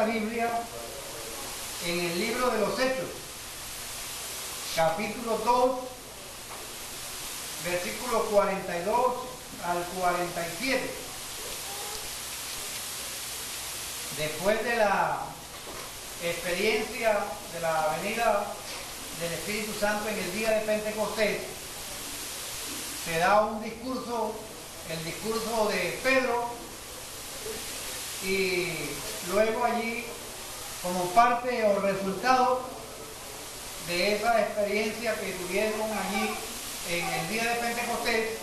la Biblia en el libro de los Hechos, capítulo 2, versículos 42 al 47. Después de la experiencia de la venida del Espíritu Santo en el día de Pentecostés, se da un discurso, el discurso de Pedro, y luego allí, como parte o resultado de esa experiencia que tuvieron allí en el día de Pentecostés,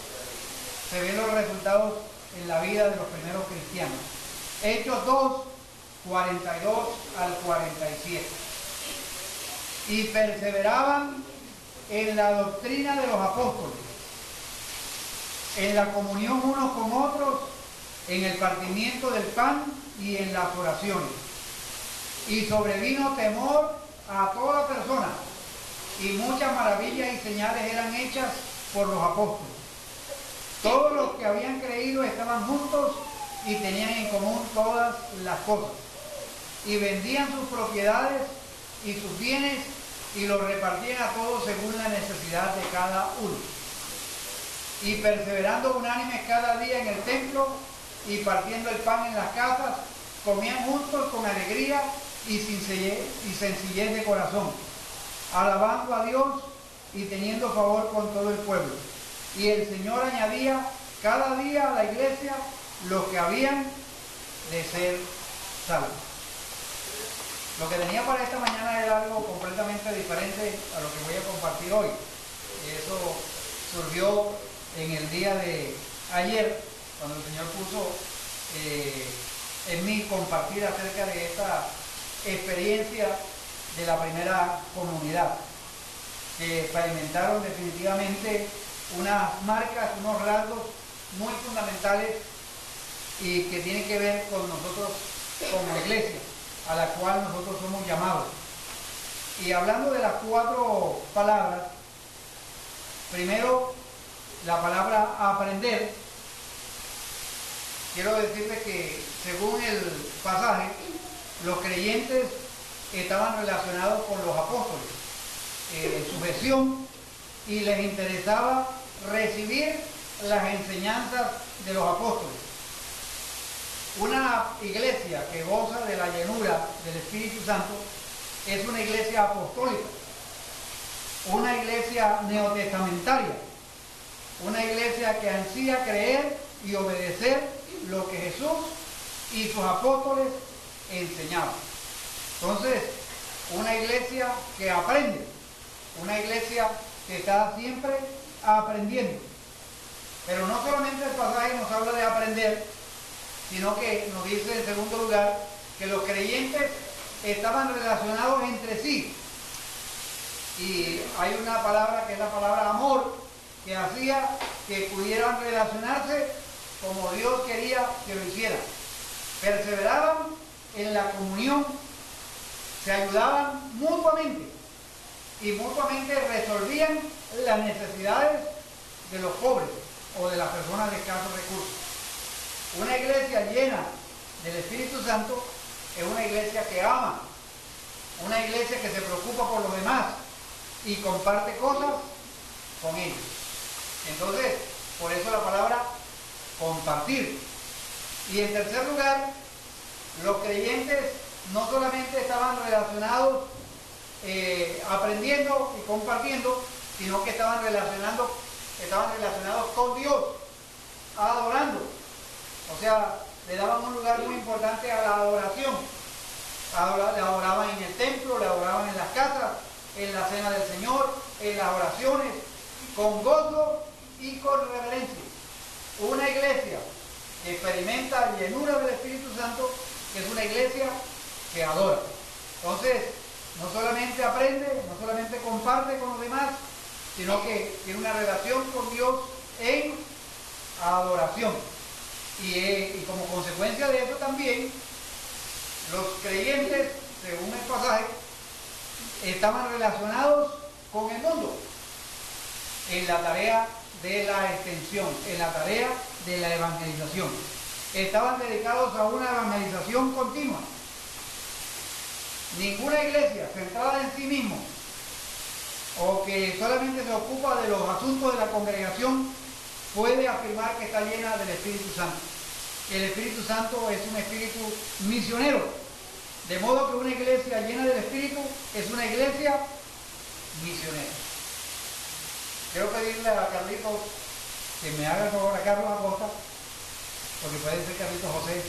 se ven los resultados en la vida de los primeros cristianos. Hechos 2, 42 al 47. Y perseveraban en la doctrina de los apóstoles, en la comunión unos con otros, en el partimiento del pan y en las oraciones. Y sobrevino temor a toda persona, y muchas maravillas y señales eran hechas por los apóstoles. Todos los que habían creído estaban juntos y tenían en común todas las cosas, y vendían sus propiedades y sus bienes y los repartían a todos según la necesidad de cada uno. Y perseverando unánimes cada día en el templo y partiendo el pan en las casas, comían juntos con alegría y sencillez de corazón, alabando a Dios y teniendo favor con todo el pueblo. Y el Señor añadía cada día a la iglesia los que habían de ser salvos. Lo que tenía para esta mañana era algo completamente diferente a lo que voy a compartir hoy. Y eso surgió en el día de ayer, cuando el Señor puso en mí compartir acerca de esta experiencia de la primera comunidad, que experimentaron definitivamente unas marcas, unos rasgos muy fundamentales y que tienen que ver con nosotros como iglesia, a la cual nosotros somos llamados. Y hablando de las 4 palabras, primero la palabra aprender, quiero decirles que según el pasaje, los creyentes estaban relacionados con los apóstoles en su gestión, y les interesaba recibir las enseñanzas de los apóstoles. Una iglesia que goza de la llenura del Espíritu Santo es una iglesia apostólica, una iglesia neotestamentaria, una iglesia que ansía creer y obedecer lo que Jesús y sus apóstoles enseñaban. Entonces, una iglesia que aprende, una iglesia que está siempre aprendiendo. Pero no solamente el pasaje nos habla de aprender, sino que nos dice en segundo lugar que los creyentes estaban relacionados entre sí. Y hay una palabra que es la palabra amor, que hacía que pudieran relacionarse como Dios quería que lo hicieran. Perseveraban en la comunión, se ayudaban mutuamente y mutuamente resolvían las necesidades de los pobres o de las personas de escasos recursos. Una iglesia llena del Espíritu Santo es una iglesia que ama, una iglesia que se preocupa por los demás y comparte cosas con ellos. Entonces, por eso la palabra compartir. Y en tercer lugar, los creyentes no solamente estaban relacionados aprendiendo y compartiendo, sino que estaban relacionados con Dios, adorando. O sea, le daban un lugar muy importante a la adoración. Le adoraban en el templo, le adoraban en las casas, en la cena del Señor, en las oraciones, con gozo y con reverencia. Una iglesia que experimenta llenura del Espíritu Santo es una iglesia que adora. Entonces, no solamente aprende, no solamente comparte con los demás, sino que tiene una relación con Dios en adoración. Y como consecuencia de eso también, los creyentes, según el pasaje, estaban relacionados con el mundo en la tarea de la extensión, en la tarea de la evangelización. Estaban dedicados a una evangelización continua. Ninguna iglesia centrada en sí mismo o que solamente se ocupa de los asuntos de la congregación puede afirmar que está llena del Espíritu Santo. El Espíritu Santo es un espíritu misionero, de modo que una iglesia llena del Espíritu es una iglesia misionera. Quiero pedirle a Carlitos que me haga el favor, a Carlos Acosta, porque puede ser Carlitos José,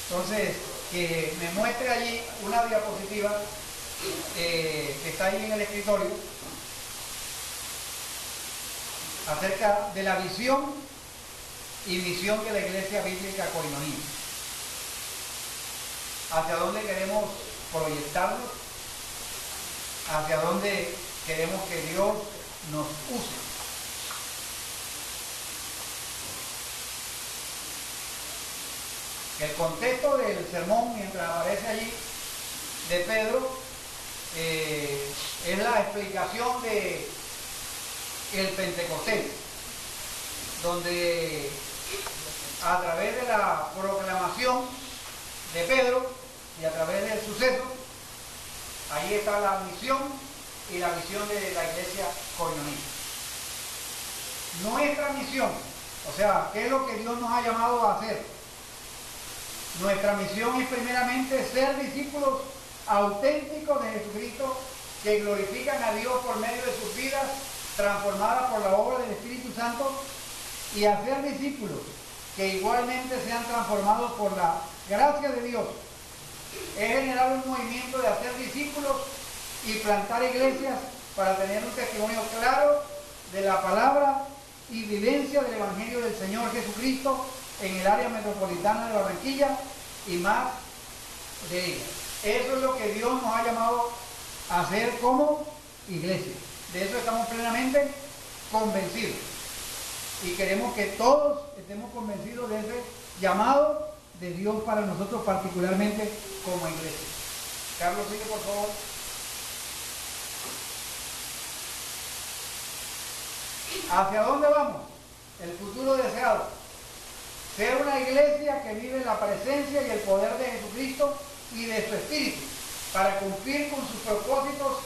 entonces que me muestre allí una diapositiva que está ahí en el escritorio acerca de la visión y misión de la Iglesia Bíblica Koinonia. Hacia dónde queremos proyectarnos, hacia dónde queremos que Dios nos use. El contexto del sermón, mientras aparece allí, de Pedro, es la explicación de el Pentecostés, donde a través de la proclamación de Pedro y a través del suceso, ahí está la misión y la visión de la Iglesia Koinonia. Nuestra misión, o sea, ¿qué es lo que Dios nos ha llamado a hacer? Nuestra misión es primeramente ser discípulos auténticos de Jesucristo que glorifican a Dios por medio de sus vidas transformadas por la obra del Espíritu Santo, y hacer discípulos que igualmente sean transformados por la gracia de Dios. Es generar un movimiento de hacer discípulos y plantar iglesias para tener un testimonio claro de la palabra y vivencia del Evangelio del Señor Jesucristo en el área metropolitana de Barranquilla y más de ella. Eso es lo que Dios nos ha llamado a hacer como iglesia. De eso estamos plenamente convencidos. Y queremos que todos estemos convencidos de ese llamado de Dios para nosotros, particularmente como iglesia. Carlos, sigue por favor. ¿Hacia dónde vamos? El futuro deseado. Ser una iglesia que vive en la presencia y el poder de Jesucristo y de su Espíritu, para cumplir con sus propósitos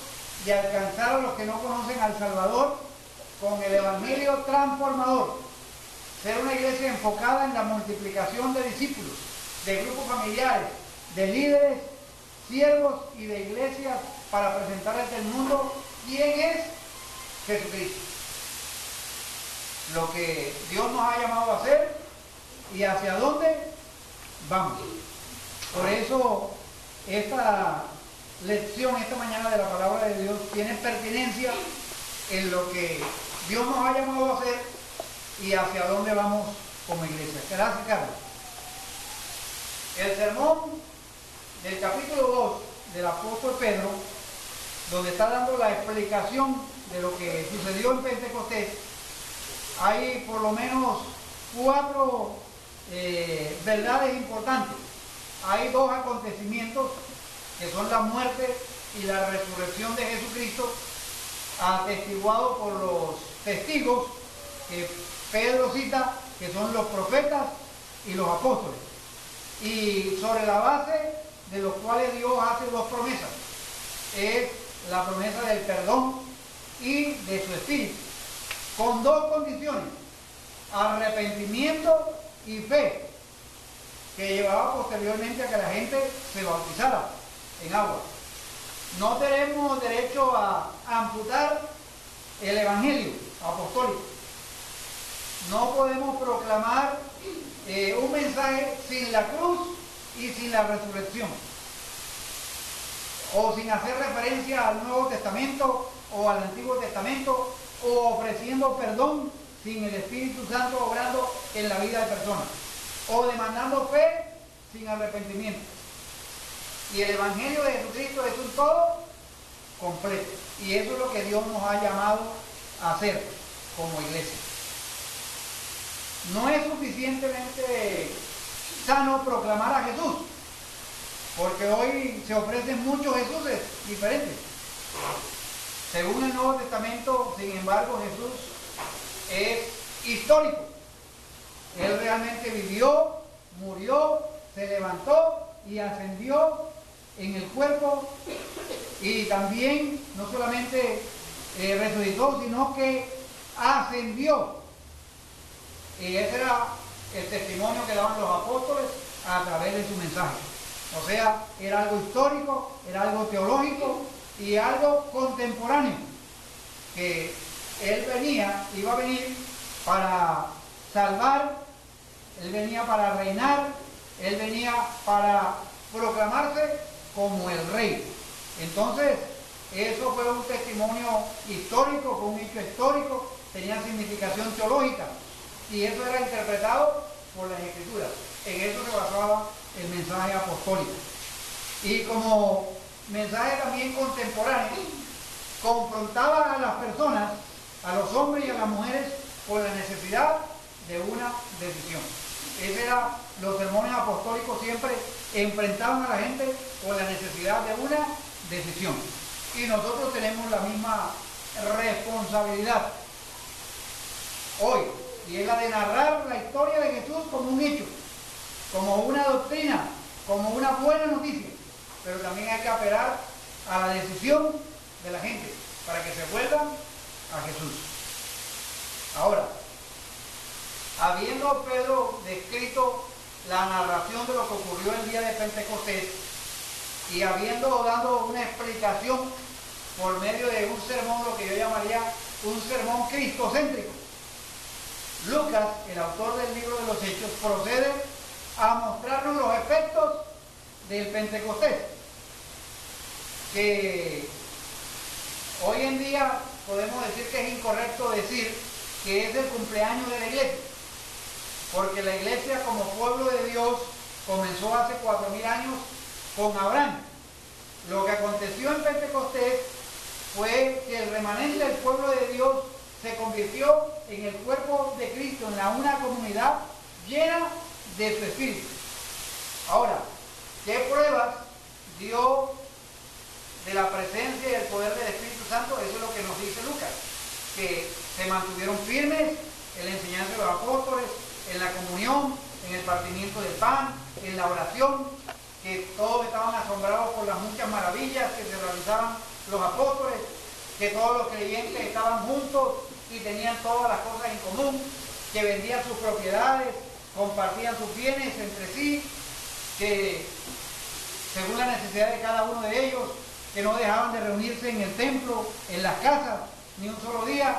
y alcanzar a los que no conocen al Salvador con el Evangelio transformador. Ser una iglesia enfocada en la multiplicación de discípulos, de grupos familiares, de líderes, siervos y de iglesias para presentar ante el mundo quién es Jesucristo. Lo que Dios nos ha llamado a hacer y hacia dónde vamos. Por eso esta lección esta mañana de la palabra de Dios tiene pertinencia en lo que Dios nos ha llamado a hacer y hacia dónde vamos como iglesia. Gracias, Carlos. El sermón del capítulo 2 del apóstol Pedro, donde está dando la explicación de lo que sucedió en Pentecostés, hay por lo menos 4 verdades importantes. Hay 2 acontecimientos que son la muerte y la resurrección de Jesucristo, atestiguado por los testigos que Pedro cita, que son los profetas y los apóstoles, y sobre la base de los cuales Dios hace 2 promesas. Es la promesa del perdón y de su Espíritu, con 2 condiciones: arrepentimiento y fe, que llevaba posteriormente a que la gente se bautizara en agua. No tenemos derecho a amputar el Evangelio apostólico. No podemos proclamar un mensaje sin la cruz y sin la resurrección, o sin hacer referencia al Nuevo Testamento o al Antiguo Testamento, o ofreciendo perdón sin el Espíritu Santo obrando en la vida de personas, o demandando fe sin arrepentimiento. Y el Evangelio de Jesucristo es un todo completo, y eso es lo que Dios nos ha llamado a hacer como iglesia. No es suficientemente sano proclamar a Jesús, porque hoy se ofrecen muchos Jesuses diferentes. Según el Nuevo Testamento, sin embargo, Jesús es histórico. Él realmente vivió, murió, se levantó y ascendió en el cuerpo Y también no solamente resucitó, sino que ascendió. Y ese era el testimonio que daban los apóstoles a través de su mensaje. O sea, era algo histórico, era algo teológico y algo contemporáneo, que él venía, iba a venir para salvar, él venía para reinar, él venía para proclamarse como el rey. Entonces, eso fue un testimonio histórico, fue un hecho histórico, tenía significación teológica, y eso era interpretado por las Escrituras. En eso se basaba el mensaje apostólico. Y como mensaje también contemporáneo, confrontaba a las personas, a los hombres y a las mujeres, con la necesidad de una decisión. Esos eran los sermones apostólicos, siempre enfrentaban a la gente con la necesidad de una decisión. Y nosotros tenemos la misma responsabilidad hoy, y es la de narrar la historia de Jesús como un hecho, como una doctrina, como una buena noticia. Pero también hay que apelar a la decisión de la gente para que se vuelvan a Jesús. Ahora, habiendo Pedro descrito la narración de lo que ocurrió el día de Pentecostés y habiendo dado una explicación por medio de un sermón, lo que yo llamaría un sermón cristocéntrico, Lucas, el autor del libro de los Hechos, procede a mostrarnos los efectos del Pentecostés, que hoy en día podemos decir que es incorrecto decir que es el cumpleaños de la iglesia, porque la iglesia como pueblo de Dios comenzó hace 4000 años con Abraham. Lo que aconteció en Pentecostés fue que el remanente del pueblo de Dios se convirtió en el cuerpo de Cristo, en una comunidad llena de su espíritu. Ahora, ¿qué pruebas dio de la presencia y el poder del Espíritu Santo? Eso es lo que nos dice Lucas, que se mantuvieron firmes en la enseñanza de los apóstoles, en la comunión, en el partimiento del pan, en la oración, que todos estaban asombrados por las muchas maravillas que se realizaban los apóstoles, que todos los creyentes estaban juntos y tenían todas las cosas en común, que vendían sus propiedades, compartían sus bienes entre sí, que según la necesidad de cada uno de ellos, que no dejaban de reunirse en el templo, en las casas, ni un solo día,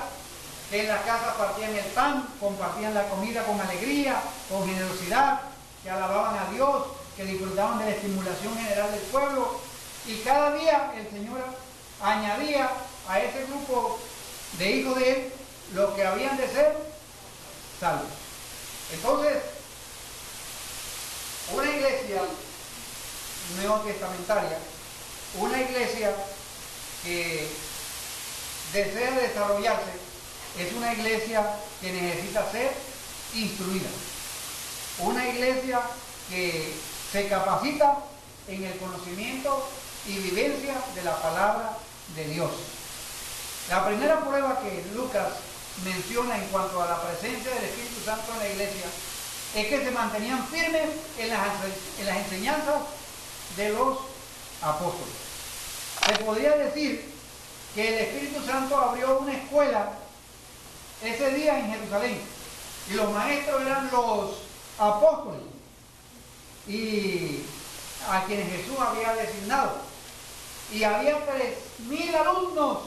que en las casas partían el pan, compartían la comida con alegría, con generosidad, que alababan a Dios, que disfrutaban de la estimulación general del pueblo, y cada día el Señor añadía a ese grupo de hijos de Él los que habían de ser salvos. Entonces, una iglesia neotestamentaria, una iglesia que desea desarrollarse, es una iglesia que necesita ser instruida, una iglesia que se capacita en el conocimiento y vivencia de la palabra de Dios. La primera prueba que Lucas menciona en cuanto a la presencia del Espíritu Santo en la iglesia es que se mantenían firmes en las enseñanzas de los apóstoles. Se podría decir que el Espíritu Santo abrió una escuela ese día en Jerusalén, y los maestros eran los apóstoles y a quienes Jesús había designado, y había 3000 alumnos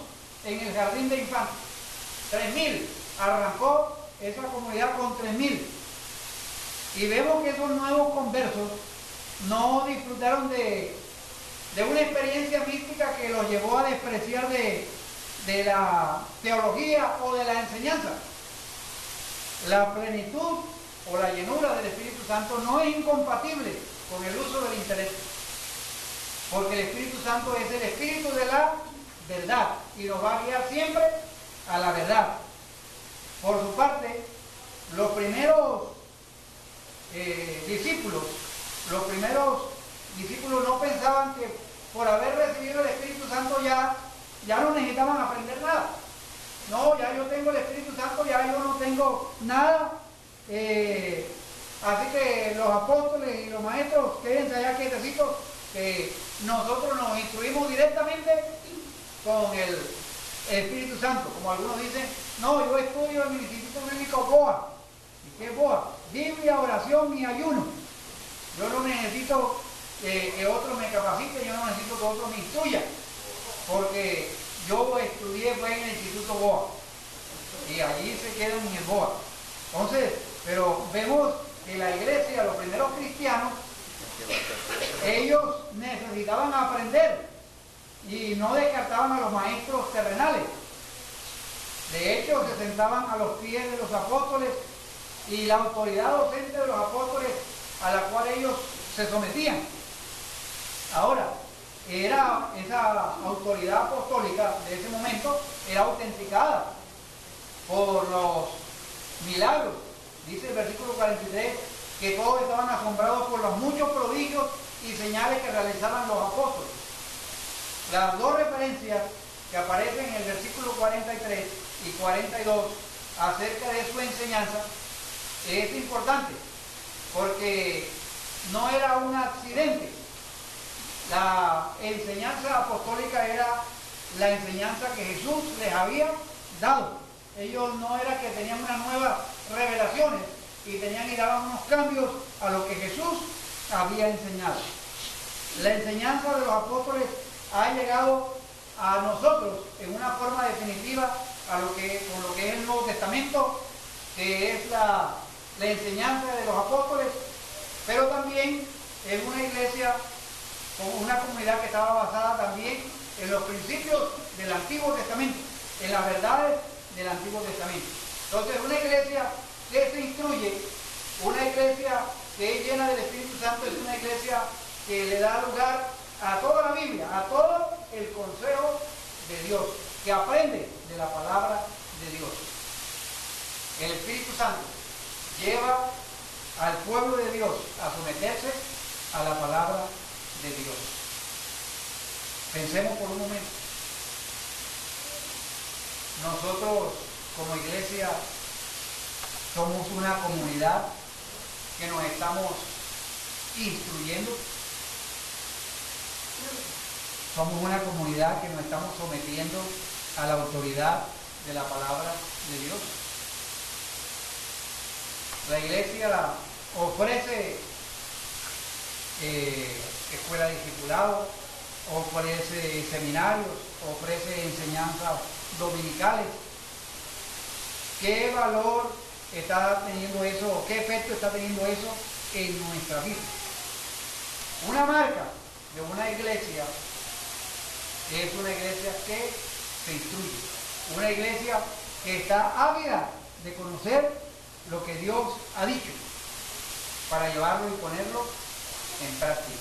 en el jardín de infantes. 3000, arrancó esa comunidad con 3000, y vemos que esos nuevos conversos no disfrutaron de una experiencia mística que los llevó a despreciar de la teología o de la enseñanza. La plenitud o la llenura del Espíritu Santo no es incompatible con el uso del intelecto, porque el Espíritu Santo es el Espíritu de la verdad y nos va a guiar siempre a la verdad. Por su parte, los primeros discípulos no pensaban que por haber recibido el Espíritu Santo ya no necesitaban aprender nada. No, ya yo tengo el Espíritu Santo, ya yo no tengo nada. Así que los apóstoles y los maestros, quédense allá quietecitos, que nosotros nos instruimos directamente con el Espíritu Santo. Como algunos dicen, no, yo estudio en el Instituto Bíblico BOA. ¿Y qué es BOA? Biblia, oración y ayuno. Yo no necesito que otro me capacite, yo no necesito que otro me instruya, porque yo estudié fue en el Instituto BOA y allí se quedan en el BOA. Entonces, pero vemos que la iglesia, los primeros cristianos, ellos necesitaban aprender y no descartaban a los maestros terrenales. De hecho, se sentaban a los pies de los apóstoles y la autoridad docente de los apóstoles a la cual ellos se sometían. Ahora, esa autoridad apostólica de ese momento era autenticada por los milagros. Dice el versículo 43 que todos estaban asombrados por los muchos prodigios y señales que realizaban los apóstoles. Las dos referencias que aparecen en el versículo 43 y 42 acerca de su enseñanza es importante, porque no era un accidente. La enseñanza apostólica era la enseñanza que Jesús les había dado. Ellos no era que tenían unas nuevas revelaciones y tenían y daban unos cambios a lo que Jesús había enseñado. La enseñanza de los apóstoles ha llegado a nosotros en una forma definitiva con lo que es el Nuevo Testamento, que es la enseñanza de los apóstoles, pero también en una iglesia, con una comunidad que estaba basada también en los principios del Antiguo Testamento, en las verdades del Antiguo Testamento. Entonces, una iglesia que se instruye, una iglesia que es llena del Espíritu Santo, es una iglesia que le da lugar a toda la Biblia, a todo el consejo de Dios, que aprende de la palabra de Dios. El Espíritu Santo lleva al pueblo de Dios a someterse a la palabra de Dios. Pensemos por un momento. Nosotros como iglesia somos una comunidad que nos estamos instruyendo. Somos una comunidad que nos estamos sometiendo a la autoridad de la palabra de Dios. La iglesia ofrece escuela de discipulado, ofrece seminarios, ofrece enseñanzas dominicales. ¿Qué valor está teniendo eso? ¿Qué efecto está teniendo eso en nuestra vida? Una marca de una iglesia es una iglesia que se instruye, una iglesia que está ávida de conocer lo que Dios ha dicho para llevarlo y ponerlo en práctica.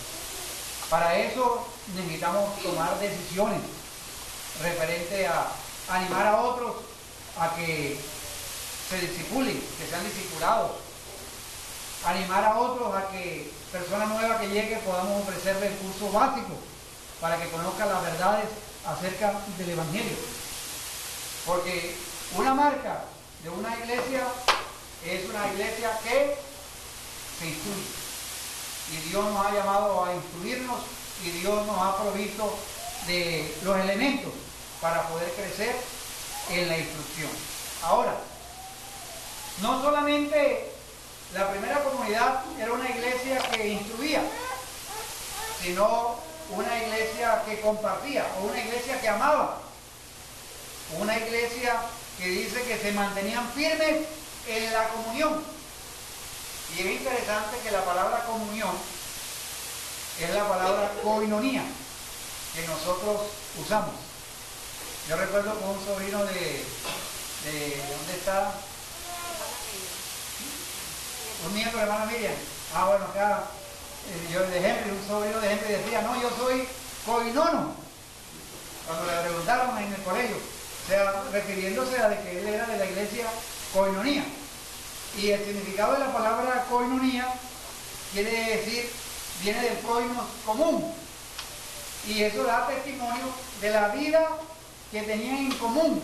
Para eso necesitamos tomar decisiones referente a animar a otros a que se discipulen, que sean discipulados, animar a otros a que personas nuevas que lleguen podamos ofrecerles el curso básico para que conozcan las verdades acerca del Evangelio. Porque una marca de una iglesia es una iglesia que se instruye. Y Dios nos ha llamado a instruirnos y Dios nos ha provisto de los elementos para poder crecer en la instrucción. Ahora, no solamente la primera comunidad era una iglesia que instruía, sino una iglesia que compartía, o una iglesia que amaba, una iglesia que dice que se mantenían firmes en la comunión. Y es interesante que la palabra comunión es la palabra koinonía que nosotros usamos. Yo recuerdo con un sobrino de ¿dónde está? Un nieto de la hermana Miriam. Bueno, acá yo de Henry, un sobrino de Henry decía, no, yo soy koinono. Cuando le preguntaron en el colegio, o sea, refiriéndose a de que él era de la iglesia koinonía. Y el significado de la palabra koinonía quiere decir, viene del koinos común. Y eso da testimonio de la vida que tenían en común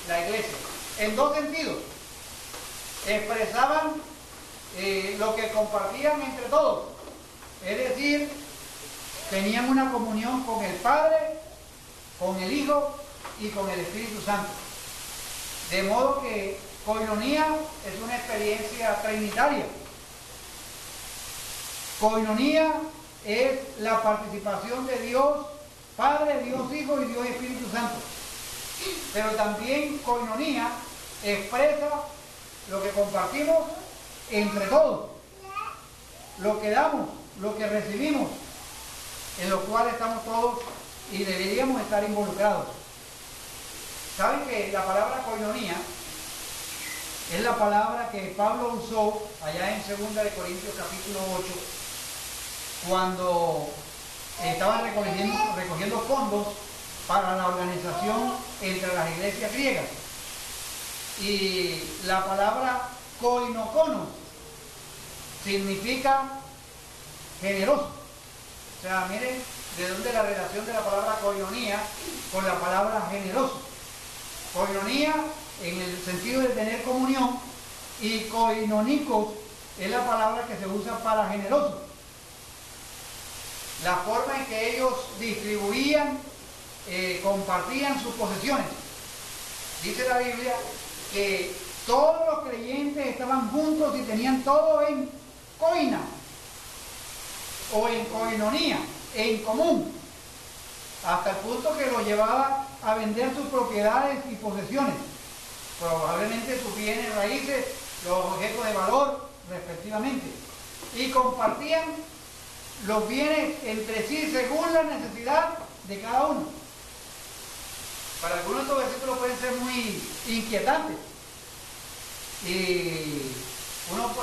la iglesia. En dos sentidos. Expresaban lo que compartían entre todos. Es decir, tenían una comunión con el Padre, con el Hijo y con el Espíritu Santo. De modo que koinonía es una experiencia trinitaria. Koinonía es la participación de Dios Padre, Dios Hijo y Dios Espíritu Santo. Pero también koinonía expresa lo que compartimos entre todos, lo que damos, lo que recibimos, en lo cual estamos todos y deberíamos estar involucrados. Saben que la palabra koinonía es la palabra que Pablo usó allá en 2 Corintios capítulo 8, cuando estaban recogiendo fondos para la organización entre las iglesias griegas. Y la palabra koinokonos significa generoso. O sea, miren de dónde la relación de la palabra koinonía con la palabra generoso. Koinonía en el sentido de tener comunión, y koinonikos es la palabra que se usa para generoso. La forma en que ellos distribuían, compartían sus posesiones. Dice la Biblia que todos los creyentes estaban juntos y tenían todo en koina o en koinonía, en común, hasta el punto que los llevaba a vender sus propiedades y posesiones, probablemente sus bienes raíces, los objetos de valor respectivamente, y compartían los bienes entre sí según la necesidad de cada uno. Para algunos estos versículos pueden ser muy inquietantes, y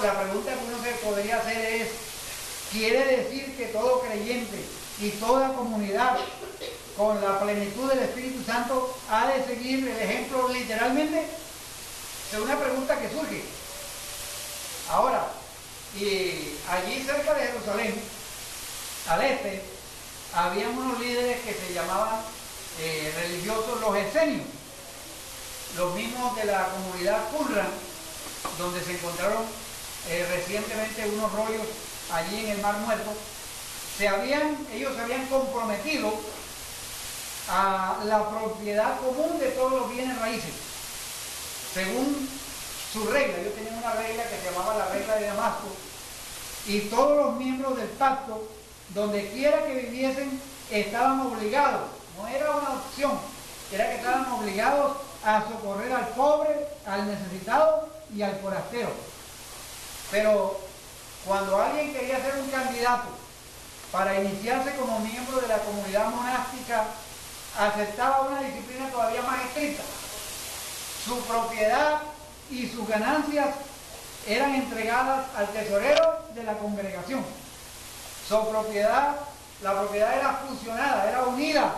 la pregunta que uno se podría hacer es: ¿quiere decir que todo creyente y toda comunidad con la plenitud del Espíritu Santo ha de seguir el ejemplo literalmente? Es una pregunta que surge. Ahora, y allí cerca de Jerusalén, al este, habían unos líderes que se llamaban religiosos los esenios, los mismos de la comunidad Qumran, donde se encontraron recientemente unos rollos allí en el Mar Muerto. Ellos se habían comprometido a la propiedad común de todos los bienes raíces, según su regla. Ellos tenían una regla que se llamaba la regla de Damasco, y todos los miembros del pacto, donde quiera que viviesen, estaban obligados, no era una opción, era que estaban obligados a socorrer al pobre, al necesitado y al forastero. Pero cuando alguien quería ser un candidato para iniciarse como miembro de la comunidad monástica, aceptaba una disciplina todavía más estricta. Su propiedad y sus ganancias eran entregadas al tesorero de la congregación. La propiedad era fusionada, era unida.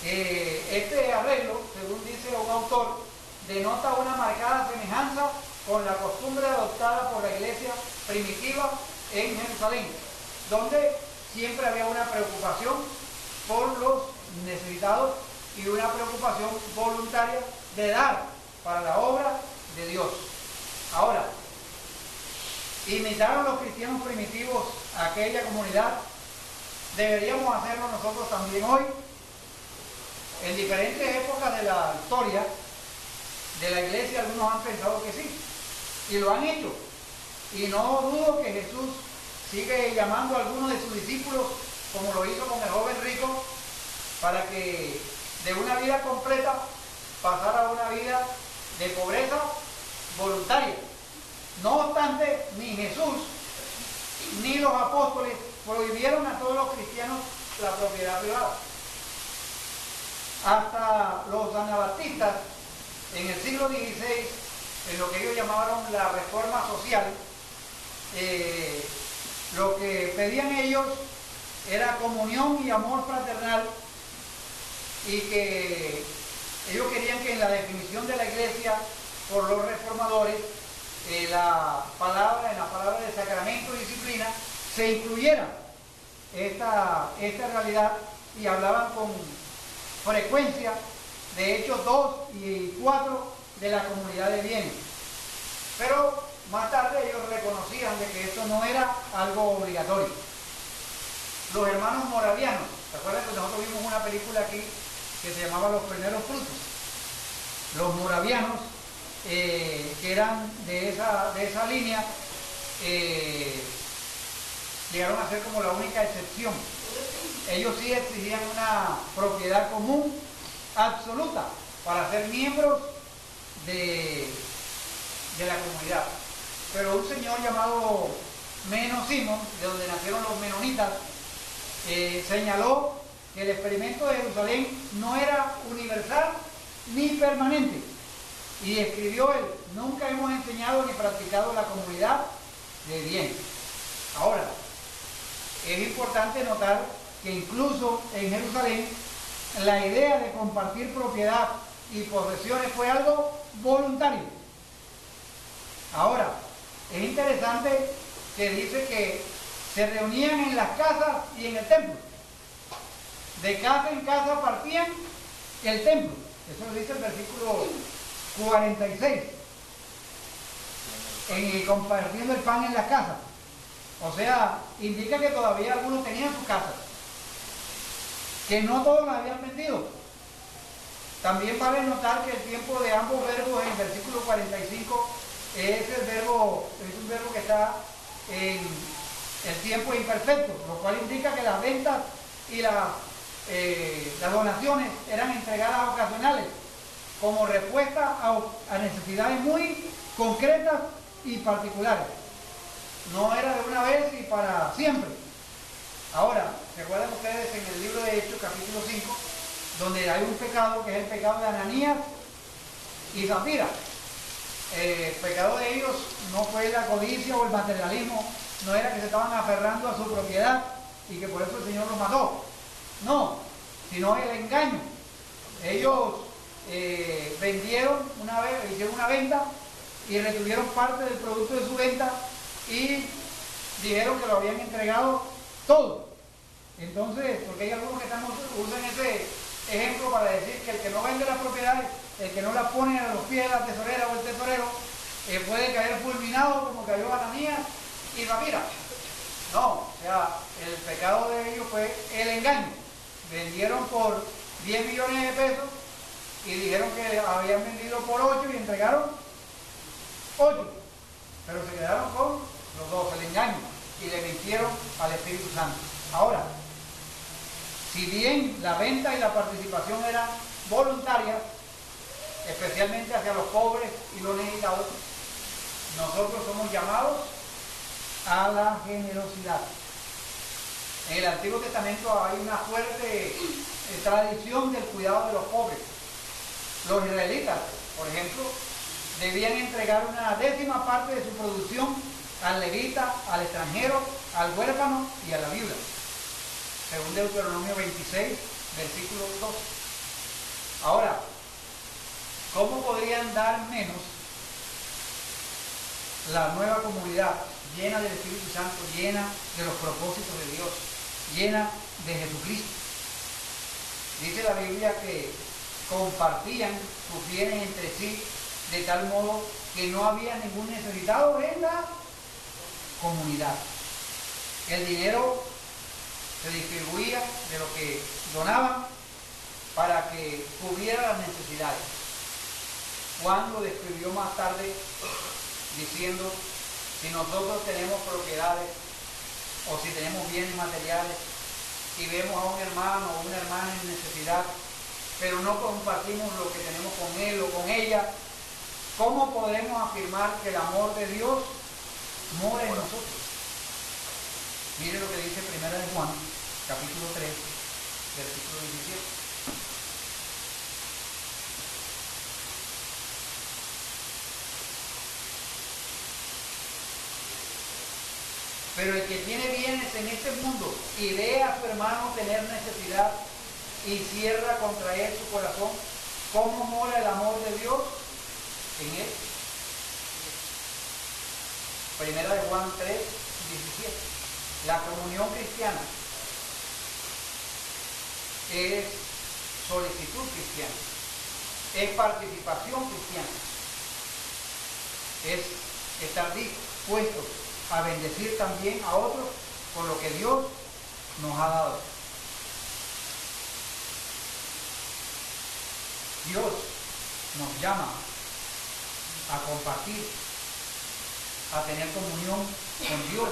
Este arreglo, según dice un autor, denota una marcada semejanza con la costumbre adoptada por la iglesia primitiva en Jerusalén, donde siempre había una preocupación por los necesitados y una preocupación voluntaria de dar para la obra de Dios. Ahora, ¿imitaron los cristianos primitivos a aquella comunidad? ¿Deberíamos hacerlo nosotros también hoy? En diferentes épocas de la historia de la iglesia, algunos han pensado que sí, y lo han hecho. Y no dudo que Jesús sigue llamando a algunos de sus discípulos, como lo hizo con el joven rico, para que de una vida completa pasara a una vida de pobreza voluntaria. No obstante, ni Jesús ni los apóstoles prohibieron a todos los cristianos la propiedad privada. Hasta los anabaptistas, en el siglo XVI, en lo que ellos llamaron la reforma social, lo que pedían ellos era comunión y amor fraternal, y que ellos querían que en la definición de la iglesia por los reformadores, en la palabra de sacramento y disciplina, se incluyera esta realidad, y hablaban con frecuencia de Hechos 2 y 4 de la comunidad de bienes. Pero más tarde ellos reconocían de que esto no era algo obligatorio. los hermanos moravianos. ¿Se acuerdan que nosotros vimos una película aquí que se llamaba Los Primeros Frutos? Los moravianos, que eran de esa línea, llegaron a ser como la única excepción. Ellos sí exigían una propiedad común absoluta para ser miembros de la comunidad. Pero un señor llamado Menno Simons, de donde nacieron los menonitas, señaló que el experimento de Jerusalén no era universal ni permanente. Y escribió él: nunca hemos enseñado ni practicado la comunidad de bien. Ahora, es importante notar que incluso en Jerusalén la idea de compartir propiedad y posesiones fue algo voluntario. Ahora, es interesante que dice que se reunían en las casas y en el templo. De casa en casa partían el templo. Eso lo dice el versículo 46. Compartiendo el pan en las casas. O sea, indica que todavía algunos tenían sus casas, que no todos las habían vendido. También vale notar que el tiempo de ambos verbos en el versículo 45 es un verbo que está en el tiempo imperfecto, lo cual indica que las ventas y las donaciones eran entregadas ocasionales, como respuesta a necesidades muy concretas y particulares. No era de una vez y para siempre. Ahora, ¿se acuerdan ustedes en el libro de Hechos, capítulo 5, donde hay un pecado que es el pecado de Ananías y Zafira? El pecado de ellos no fue la codicia o el materialismo, no era que se estaban aferrando a su propiedad y que por eso el Señor los mató. No, sino el engaño. Ellos vendieron una vez, hicieron una venta y retuvieron parte del producto de su venta y dijeron que lo habían entregado todo. Entonces, porque hay algunos que usan ese ejemplo para decir que el que no vende las propiedades, el que no las pone a los pies de la tesorera o el tesorero, puede caer fulminado como cayó Ananías y Zafira. No, o sea, el pecado de ellos fue el engaño. Vendieron por 10 millones de pesos y dijeron que habían vendido por 8 y entregaron 8. Pero se quedaron con los dos, el engaño, y le mintieron al Espíritu Santo. Ahora, si bien la venta y la participación eran voluntarias, especialmente hacia los pobres y los necesitados, nosotros somos llamados a la generosidad. En el Antiguo Testamento hay una fuerte tradición del cuidado de los pobres. Los israelitas, por ejemplo, debían entregar una 10ª parte de su producción al levita, al extranjero, al huérfano y a la viuda, según Deuteronomio 26, versículo 2. Ahora, ¿cómo podrían dar menos la nueva comunidad llena del Espíritu Santo, llena de los propósitos de Dios, llena de Jesucristo? Dice la Biblia que compartían sus bienes entre sí de tal modo que no había ningún necesitado en la comunidad. El dinero se distribuía de lo que donaban para que cubriera las necesidades. Juan lo describió más tarde diciendo: si nosotros tenemos propiedades o si tenemos bienes materiales y vemos a un hermano o una hermana en necesidad, pero no compartimos lo que tenemos con él o con ella, ¿cómo podemos afirmar que el amor de Dios mora en nosotros? Mire lo que dice 1 de Juan, capítulo 3, versículo 17. Pero el que tiene bienes en este mundo y ve a su hermano tener necesidad y cierra contra él su corazón, ¿cómo mora el amor de Dios en él? Primera de Juan 3, 17. La comunión cristiana es solicitud cristiana, es participación cristiana, es estar dispuestos a bendecir también a otros con lo que Dios nos ha dado. Dios nos llama a compartir, a tener comunión con Dios,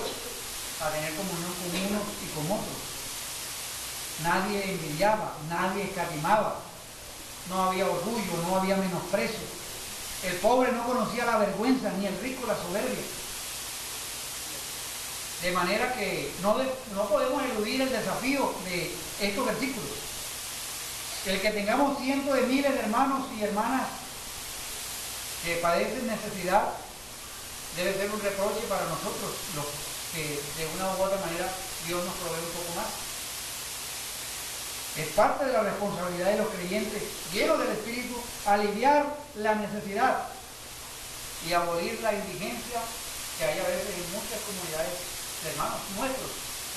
a tener comunión con unos y con otros. Nadie envidiaba, nadie escatimaba, no había orgullo, no había menosprecio. El pobre no conocía la vergüenza, ni el rico la soberbia. De manera que no podemos eludir el desafío de estos versículos. El que tengamos cientos de miles de hermanos y hermanas que padecen necesidad debe ser un reproche para nosotros, los que de una u otra manera Dios nos provee un poco más. Es parte de la responsabilidad de los creyentes llenos del Espíritu aliviar la necesidad y abolir la indigencia que hay a veces en muchas comunidades de hermanos nuestros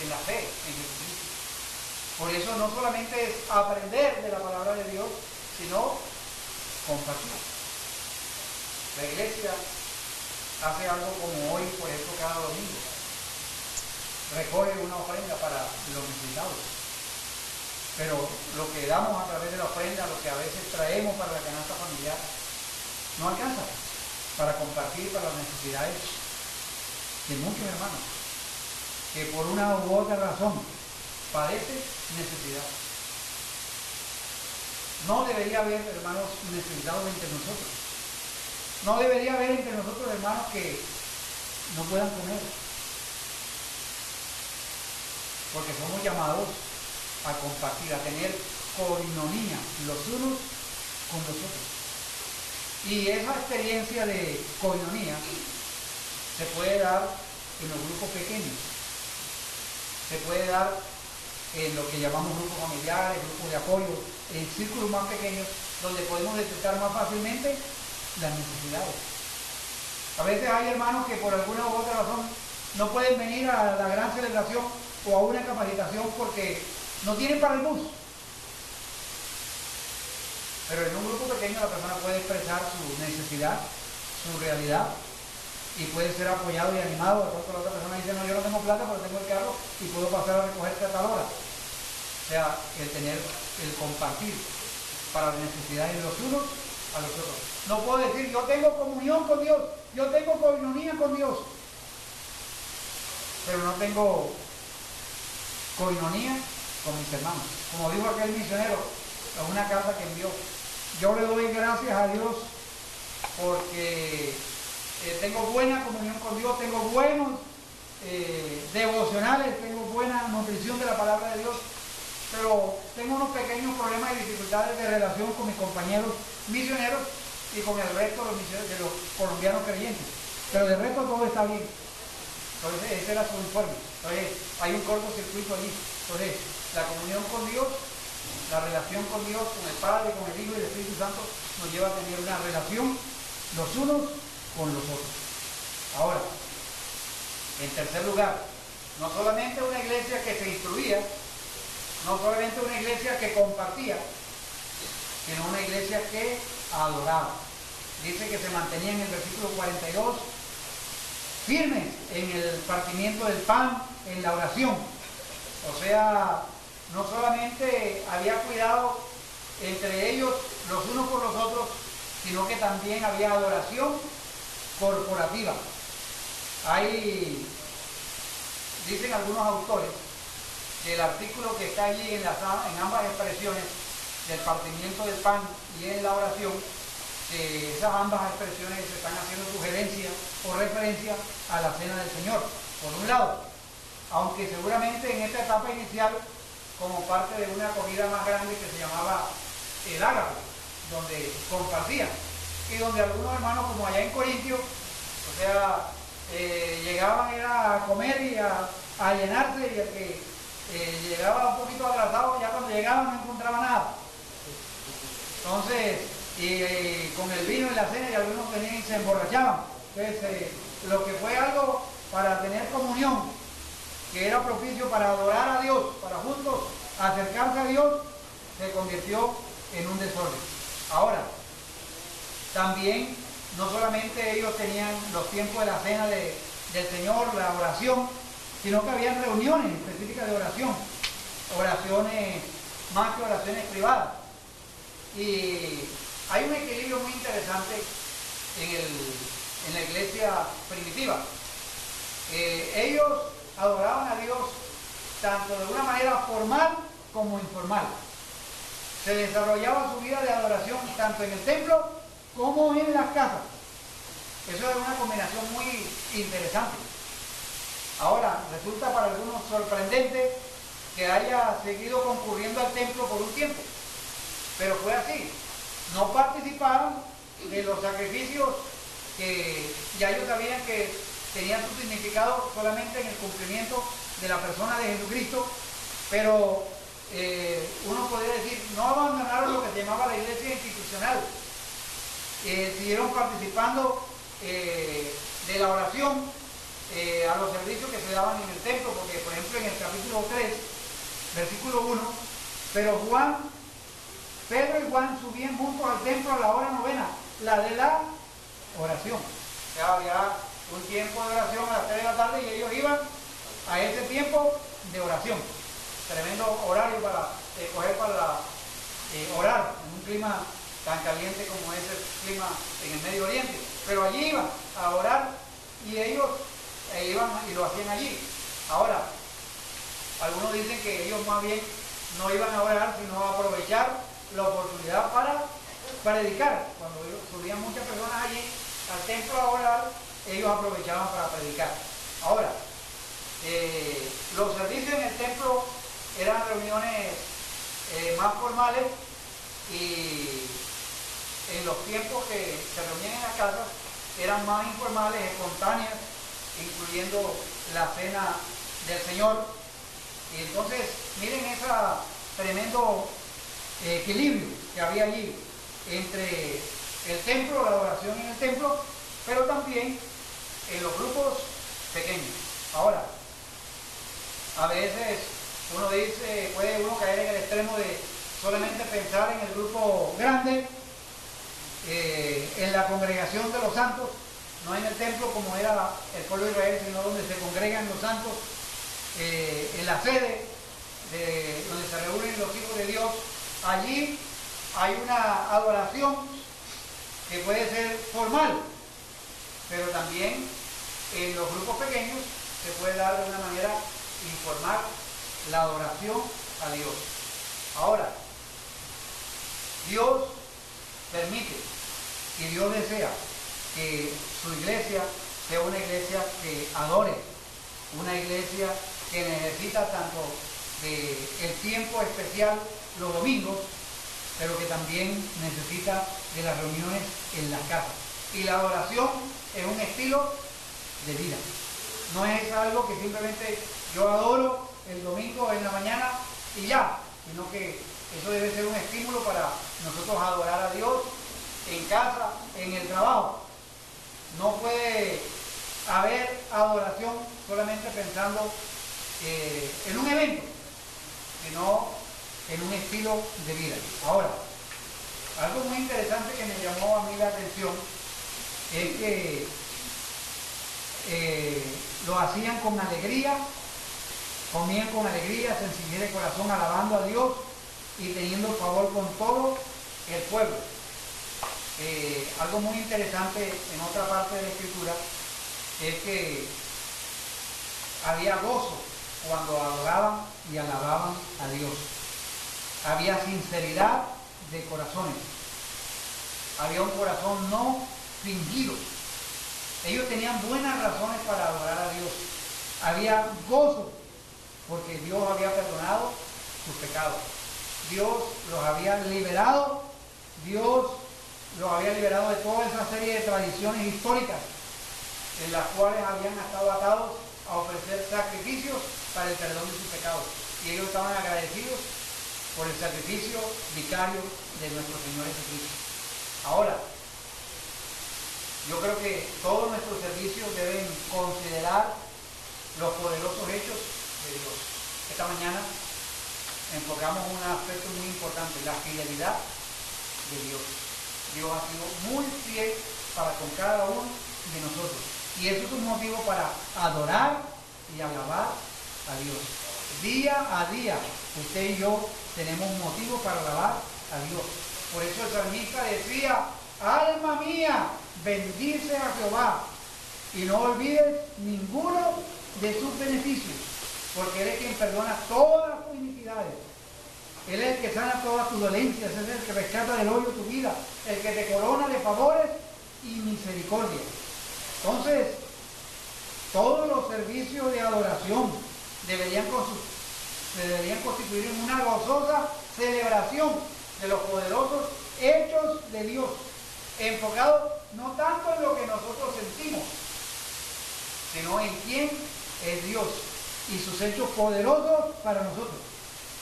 en la fe, en Jesucristo. Por eso no solamente es aprender de la palabra de Dios, sino compartir. La iglesia hace algo como hoy, por ejemplo, cada domingo. Recoge una ofrenda para los necesitados. Pero lo que damos a través de la ofrenda, lo que a veces traemos para la canasta familiar, no alcanza para compartir para las necesidades de muchos hermanos que por una u otra razón padecen necesidad. No debería haber, hermanos, necesitados entre nosotros. No debería haber entre nosotros hermanos que no puedan comer. Porque somos llamados a compartir, a tener coinonía los unos con los otros. Y esa experiencia de coinonía se puede dar en los grupos pequeños, se puede dar en lo que llamamos grupos familiares, grupos de apoyo, en círculos más pequeños, donde podemos detectar más fácilmente las necesidades. A veces hay hermanos que por alguna u otra razón no pueden venir a la gran celebración o a una capacitación porque no tienen para el bus. Pero en un grupo pequeño la persona puede expresar su necesidad, su realidad, y puede ser apoyado y animado. De pronto la otra persona dice, no, yo no tengo plata, pero tengo el carro y puedo pasar a recogerte a tal hora. O sea, el tener, el compartir para las necesidades de los unos a los otros. No puedo decir, yo tengo comunión con Dios, yo tengo coinonía con Dios, pero no tengo coinonía con mis hermanos. Como dijo aquel misionero en una carta que envió, yo le doy gracias a Dios porque tengo buena comunión con Dios, tengo buenos devocionales, tengo buena nutrición de la palabra de Dios, pero tengo unos pequeños problemas y dificultades de relación con mis compañeros misioneros y con el resto de los colombianos creyentes, pero de resto todo está bien. Entonces ese era su informe. Entonces hay un cortocircuito allí. Entonces la comunión con Dios, la relación con Dios, con el Padre, con el Hijo y el Espíritu Santo nos lleva a tener una relación los unos con los otros. Ahora, en tercer lugar, no solamente una iglesia que se instruía, no solamente una iglesia que compartía, sino una iglesia que adoraba. Dice que se mantenía en el versículo 42 firmes en el partimiento del pan, en la oración. O sea, no solamente había cuidado entre ellos los unos por los otros, sino que también había adoración corporativa. Dicen algunos autores que el artículo que está allí en ambas expresiones del partimiento del pan y en la oración, que esas ambas expresiones están haciendo sugerencia o referencia a la cena del Señor, por un lado, aunque seguramente en esta etapa inicial, como parte de una comida más grande que se llamaba el ágape, donde compartían, y donde algunos hermanos, como allá en Corintio, o sea, llegaban a comer y a llenarse, y el que llegaba un poquito atrasado, ya cuando llegaban no encontraba nada. Entonces, con el vino y la cena, y algunos venían y se emborrachaban. Entonces, lo que fue algo para tener comunión, que era propicio para adorar a Dios, para juntos acercarse a Dios, se convirtió en un desorden. Ahora, también, no solamente ellos tenían los tiempos de la cena del Señor, la oración, sino que había reuniones específicas de oración. oraciones más que oraciones privadas. Y hay un equilibrio muy interesante en la iglesia primitiva. Ellos adoraban a Dios tanto de una manera formal como informal. Se desarrollaba su vida de adoración tanto en el templo como en las casas. Eso es una combinación muy interesante. Ahora, resulta para algunos sorprendente que haya seguido concurriendo al templo por un tiempo, pero fue así. No participaron de los sacrificios que ya ellos sabían que tenían su significado solamente en el cumplimiento de la persona de Jesucristo, pero uno podría decir, no abandonaron lo que se llamaba la iglesia institucional, siguieron participando de la oración a los servicios que se daban en el templo, porque por ejemplo en el capítulo 3, versículo 1, pero Pedro y Juan subían juntos al templo a la hora novena, la de la oración. O sea, había un tiempo de oración a las 3 de la tarde y ellos iban a ese tiempo de oración. Tremendo horario para coger para orar en un clima tan caliente como es el clima en el Medio Oriente. Pero allí iban a orar y ellos iban y lo hacían allí. Ahora, algunos dicen que ellos más bien no iban a orar, sino a aprovechar la oportunidad para predicar. Cuando subían muchas personas allí al templo a orar, ellos aprovechaban para predicar. Ahora, los servicios en el templo eran reuniones más formales, y en los tiempos que se reunían en las casas eran más informales, espontáneas, incluyendo la cena del Señor. Y entonces, miren ese tremendo equilibrio que había allí entre el templo, la adoración en el templo, pero también en los grupos pequeños. Ahora, a veces uno dice, puede uno caer en el extremo de solamente pensar en el grupo grande, en la congregación de los santos, no en el templo como era el pueblo de Israel, sino donde se congregan los santos, en la sede donde se reúnen los hijos de Dios. Allí hay una adoración que puede ser formal, pero también en los grupos pequeños se puede dar de una manera informal la adoración a Dios. Ahora, Dios permite y Dios desea que su iglesia sea una iglesia que adore, una iglesia que necesita tanto del tiempo especial los domingos, pero que también necesita de las reuniones en las casas. Y la adoración es un estilo de vida. No es algo que simplemente yo adoro el domingo en la mañana y ya, sino que eso debe ser un estímulo para nosotros adorar a Dios en casa, en el trabajo. No puede haber adoración solamente pensando en un evento, sino en un estilo de vida. Ahora, algo muy interesante que me llamó a mí la atención es que lo hacían con alegría, comían con alegría, sencillez de corazón, alabando a Dios y teniendo favor con todo el pueblo. Algo muy interesante en otra parte de la Escritura es que había gozo cuando adoraban y alababan a Dios. Había sinceridad de corazones. Había un corazón no fingido. Ellos tenían buenas razones para adorar a Dios. Había gozo porque Dios había perdonado sus pecados. Dios los había liberado. Dios los había liberado de toda esa serie de tradiciones históricas en las cuales habían estado atados a ofrecer sacrificios para el perdón de sus pecados. Y ellos estaban agradecidos por el sacrificio vicario de nuestro Señor Jesucristo. Ahora, yo creo que todos nuestros servicios deben considerar los poderosos hechos de Dios. Esta mañana enfocamos un aspecto muy importante, la fidelidad de Dios. Dios ha sido muy fiel para con cada uno de nosotros. Y eso es un motivo para adorar y alabar a Dios. Día a día usted y yo tenemos motivo para alabar a Dios. Por eso el salmista decía, alma mía, bendice a Jehová y no olvides ninguno de sus beneficios, porque Él es quien perdona todas tus iniquidades. Él es el que sana todas tus dolencias, es el que rescata del hoyo tu vida, el que te corona de favores y misericordia. Entonces, todos los servicios de adoración deberían constituir en una gozosa celebración de los poderosos hechos de Dios, enfocados no tanto en lo que nosotros sentimos, sino en quién es Dios y sus hechos poderosos para nosotros.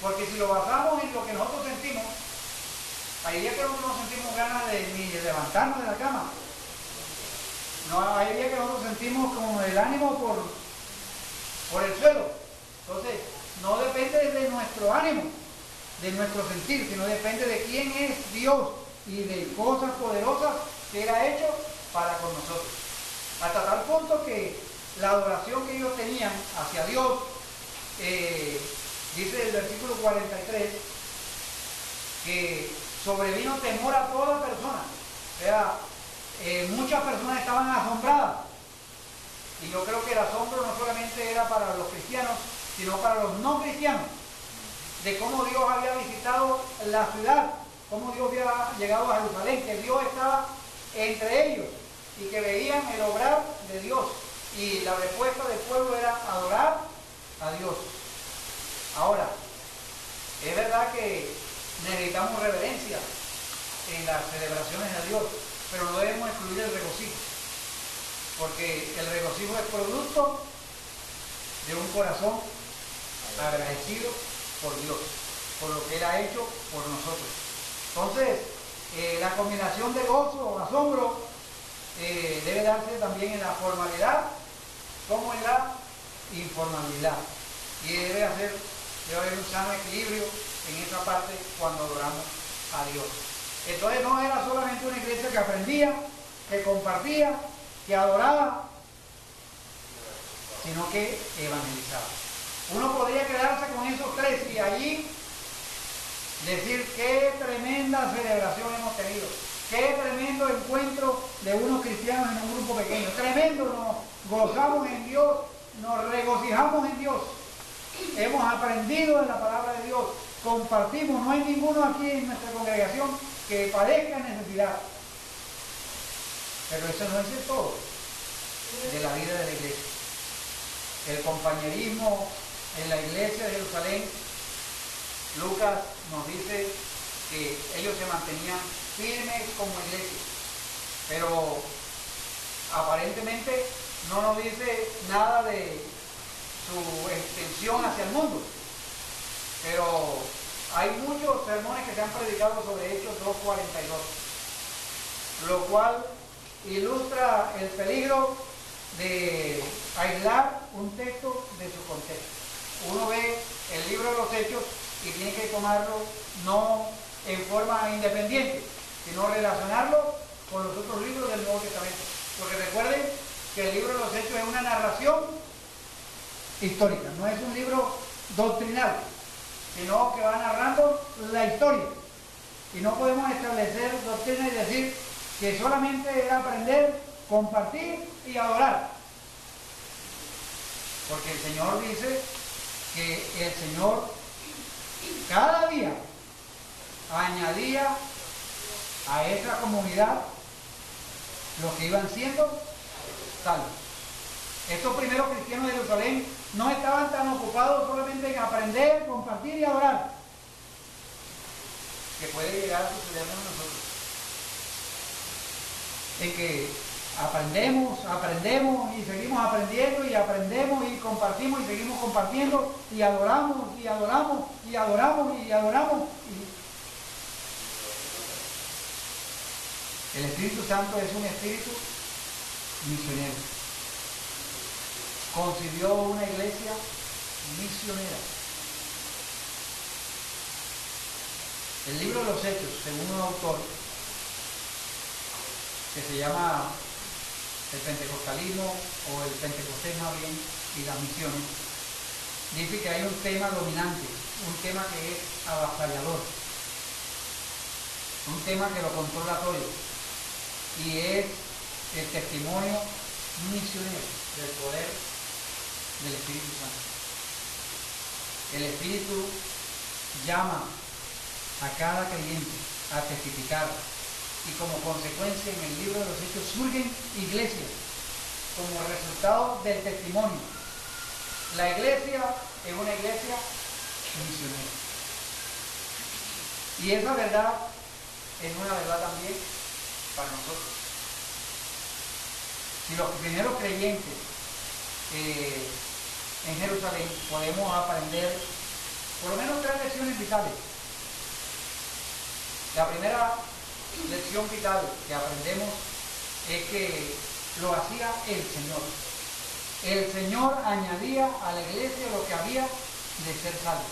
Porque si lo basamos en lo que nosotros sentimos, hay días que nosotros no sentimos ganas ni de levantarnos de la cama. No, hay días que nosotros sentimos como el ánimo por el suelo. Entonces, no depende de nuestro ánimo, de nuestro sentir, sino depende de quién es Dios y de cosas poderosas que Él ha hecho para con nosotros. Hasta tal punto que la adoración que ellos tenían hacia Dios, dice el versículo 43, que sobrevino temor a toda persona. O sea, muchas personas estaban asombradas. Y yo creo que el asombro no solamente era para los cristianos, sino para los no cristianos, de cómo Dios había visitado la ciudad, cómo Dios había llegado a Jerusalén, que Dios estaba entre ellos y que veían el obrar de Dios. Y la respuesta del pueblo era adorar a Dios. Ahora, es verdad que necesitamos reverencia en las celebraciones de Dios, pero no debemos excluir el regocijo, porque el regocijo es producto de un corazón agradecido por Dios, por lo que Él ha hecho por nosotros. Entonces, la combinación de gozo o asombro debe darse también en la formalidad como en la informalidad, y debe haber un sano equilibrio en esa parte cuando adoramos a Dios. Entonces no era solamente una iglesia que aprendía, que compartía, que adoraba, sino que evangelizaba. Uno podría quedarse con esos tres y allí decir qué tremenda celebración hemos tenido, qué tremendo encuentro de unos cristianos en un grupo pequeño, tremendo, nos gozamos en Dios, nos regocijamos en Dios, hemos aprendido de la palabra de Dios, compartimos, no hay ninguno aquí en nuestra congregación que padezca necesidad. Pero eso no es el todo de la vida de la iglesia. El compañerismo en la iglesia de Jerusalén, Lucas nos dice que ellos se mantenían firmes como iglesia, pero aparentemente no nos dice nada de su extensión hacia el mundo. Pero hay muchos sermones que se han predicado sobre Hechos 2:42, lo cual ilustra el peligro de aislar un texto de su contexto. Uno ve el libro de los Hechos y tiene que tomarlo no en forma independiente, sino relacionarlo con los otros libros del Nuevo Testamento. Porque recuerden que el libro de los Hechos es una narración histórica, no es un libro doctrinal, sino que va narrando la historia. Y no podemos establecer doctrina y decir que solamente es aprender, compartir y adorar. Porque el Señor dice que el Señor cada día añadía a esa comunidad los que iban siendo salvos. Estos primeros cristianos de Jerusalén no estaban tan ocupados solamente en aprender, compartir y adorar, que puede llegar a sucedernos a nosotros, en que aprendemos y seguimos aprendiendo y aprendemos y compartimos y seguimos compartiendo y adoramos y adoramos y adoramos y adoramos. El Espíritu Santo es un espíritu misionero. Concibió una iglesia misionera. El libro de los Hechos, según un autor que se llama El Pentecostalismo o el Pentecostés más bien y las misiones, dice que hay un tema dominante, un tema que es avasallador, un tema que lo controla todo, y es el testimonio misionero del poder del Espíritu Santo. El Espíritu llama a cada creyente a testificar, y como consecuencia en el libro de los Hechos surgen iglesias como resultado del testimonio. La iglesia es una iglesia misionera, y esa verdad es una verdad también para nosotros. Si los primeros creyentes en Jerusalén podemos aprender por lo menos 3 lecciones vitales. La primera lección vital que aprendemos es que lo hacía el Señor. El Señor añadía a la iglesia lo que había de ser salvo.